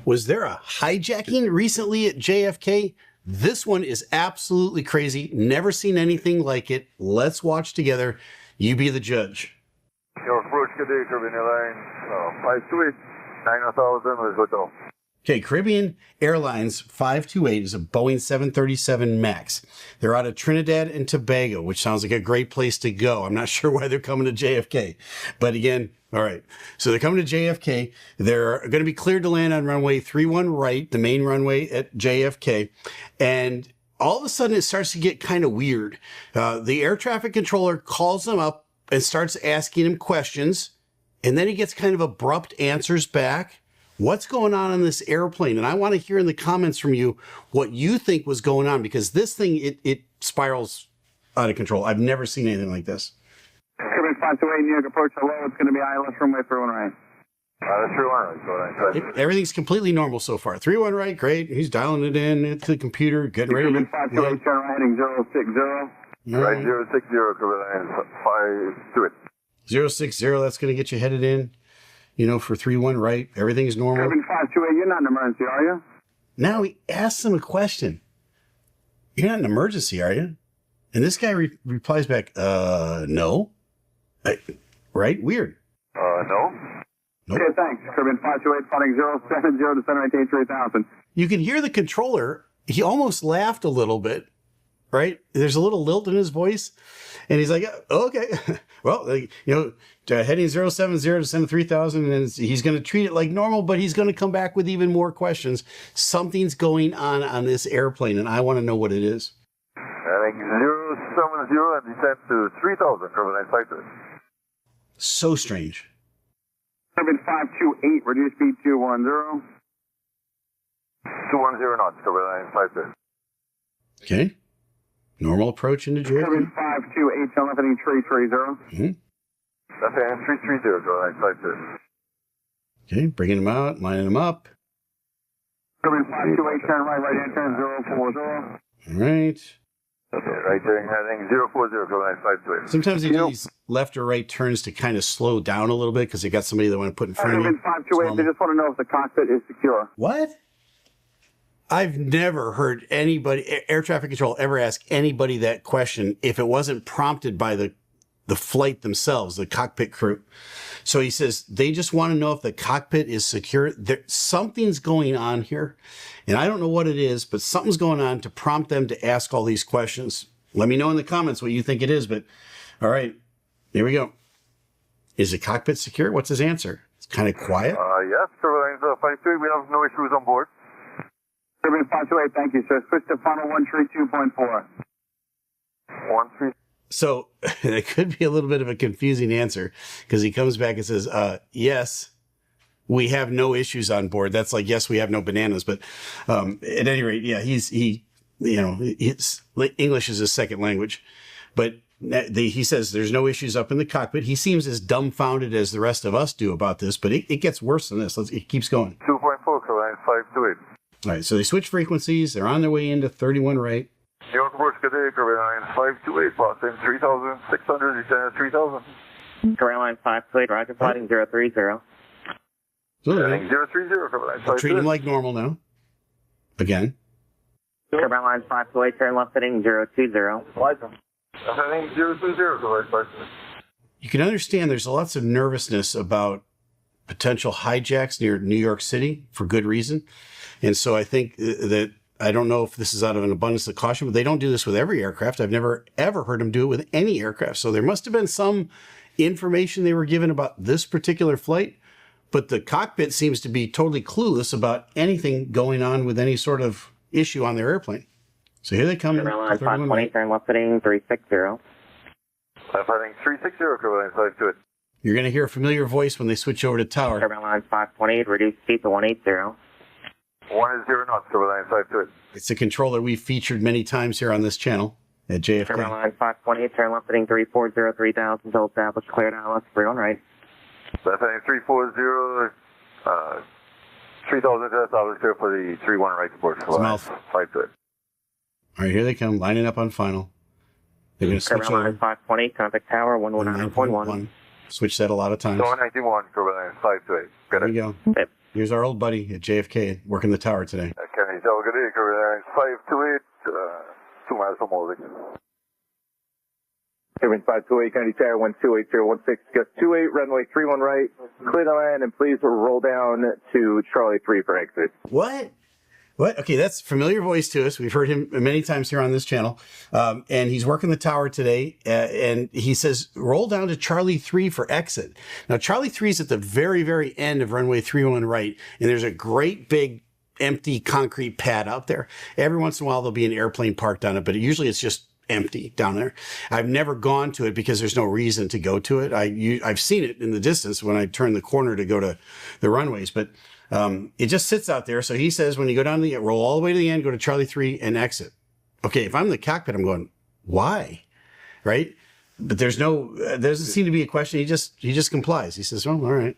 Was there a hijacking recently at JFK? This one is absolutely crazy. Never seen anything like it. Let's watch together. You be the judge. Your approach today, Caribbean Airlines 528, 9000 is hotel. Okay, Caribbean Airlines 528 is a Boeing 737 MAX. They're out of Trinidad and Tobago, which sounds like a great place to go. I'm not sure why they're coming to JFK. But again, all right. So they're coming to JFK. They're going to be cleared to land on runway 31 right, the main runway at JFK. And all of a sudden it starts to get kind of weird. The air traffic controller calls them up and starts asking him questions. And then he gets kind of abrupt answers back. What's going on this airplane? And I want to hear in the comments from you what you think was going on, because this thing, it spirals out of control. I've never seen anything like this. Caribbean 528, New York approach hello. It's going to be ILS runway 31 right. That's 31 right. Everything's completely normal so far. 31 right, great. He's dialing it in to the computer, getting ready. Caribbean 528, turn right heading 060. Right, 060, Caribbean Airlines 528. 060, that's going to get you headed in. You know, for 31 right, everything's normal. Caribbean 528, you're not in emergency, are you? Now he asks him a question. You're not in emergency, are you? And this guy replies back, no. Right? Weird. No. Nope. Okay, thanks. Caribbean 528, flying 070 to center right 3000. You can hear the controller. He almost laughed a little bit, right? There's a little lilt in his voice. And he's like, okay, well, heading 070 to center 3000, and he's going to treat it like normal, but he's going to come back with even more questions. Something's going on this airplane, and I want to know what it is. Heading 070 and descend to 3000, Caribbean 528. So strange. Caribbean 528, reduce speed 210. 210 knots, Caribbean 528. Okay. Normal approach into JFK. Caribbean 528, turn left heading 330. That's 330, Caribbean 528. Okay, bringing him out, lining him up. Caribbean 528, turn right hand turn 040. All right. Okay, right there, heading 040, Caribbean 528. Sometimes they do these left or right turns to kind of slow down a little bit because they got somebody they want to put in front of you. Caribbean 528, they just want to know if the cockpit is secure. What? I've never heard anybody, air traffic control, ever ask anybody that question if it wasn't prompted by the flight themselves, the cockpit crew. So he says they just want to know if the cockpit is secure. Something's going on here, and I don't know what it is, but something's going on to prompt them to ask all these questions. Let me know in the comments what you think it is, but all right, here we go. Is the cockpit secure? What's his answer? It's kind of quiet. Yes, Caribbean 528, we have no issues on board. Caribbean 528, thank you, sir. Switch to final 132.4. 13. So that could be a little bit of a confusing answer because he comes back and says, yes, we have no issues on board. That's like, yes, we have no bananas. But at any rate, yeah, English is his second language. But he says there's no issues up in the cockpit. He seems as dumbfounded as the rest of us do about this, but it gets worse than this. It keeps going. 2.4, Caribbean 528. All right, so they switch frequencies. They're on their way into 31 right. New York approach today, Caribbean 528, passing 3,600, descend at 3,000. Caribbean 528, roger, flighting 030. So Heading 030, Caribbean 528. treat him like normal now. Again. Caribbean 528, turn left heading 020. Heading 020, Caribbean 528. You can understand there's lots of nervousness about potential hijacks near New York City for good reason. And so I think that, I don't know if this is out of an abundance of caution, but they don't do this with every aircraft. I've never, ever heard them do it with any aircraft. So there must have been some information they were given about this particular flight, but the cockpit seems to be totally clueless about anything going on with any sort of issue on their airplane. So here they come. Caribbean 520, turn left heading 360. Heading 360, Caribbean 528. You're going to hear a familiar voice when they switch over to tower. Caribbean 528, reduce speed to 180. 180 knots, Caribbean 528. It's a controller we've featured many times here on this channel at JFK. Caribbean 528, turn left heading 340, 3000, until established, cleared ILS 31 right. Heading 340, 3,000 to establish clear for the 31 right support. Mouth. 528. All right, here they come, lining up on final. They're going to switch Caribbean over. 520, contact tower 119.1. Switch that a lot of times. 191, Caribbean 528. Got There it. you go. Yep. Here's our old buddy at JFK working the tower today. Kennedy Delta, good day, Caribbean Airlines 528, 2 miles from Mosaic. Caribbean 528, Kennedy Tower 128016, gust 28, runway 31 right, clear to land, and please roll down to Charlie 3 for exit. What? Okay, that's familiar voice to us. We've heard him many times here on this channel. And he's working the tower today. And he says, roll down to Charlie 3 for exit. Now, Charlie 3 is at the very, very end of runway 31 right. And there's a great big empty concrete pad out there. Every once in a while, there'll be an airplane parked on it, but usually it's just empty down there. I've never gone to it because there's no reason to go to it. I've seen it in the distance when I turn the corner to go to the runways, but it just sits out there. So he says, when you go down roll all the way to the end, go to Charlie 3 and exit. Okay, if I'm in the cockpit, I'm going, why? Right? But there doesn't seem to be a question. He just complies. He says, well, all right.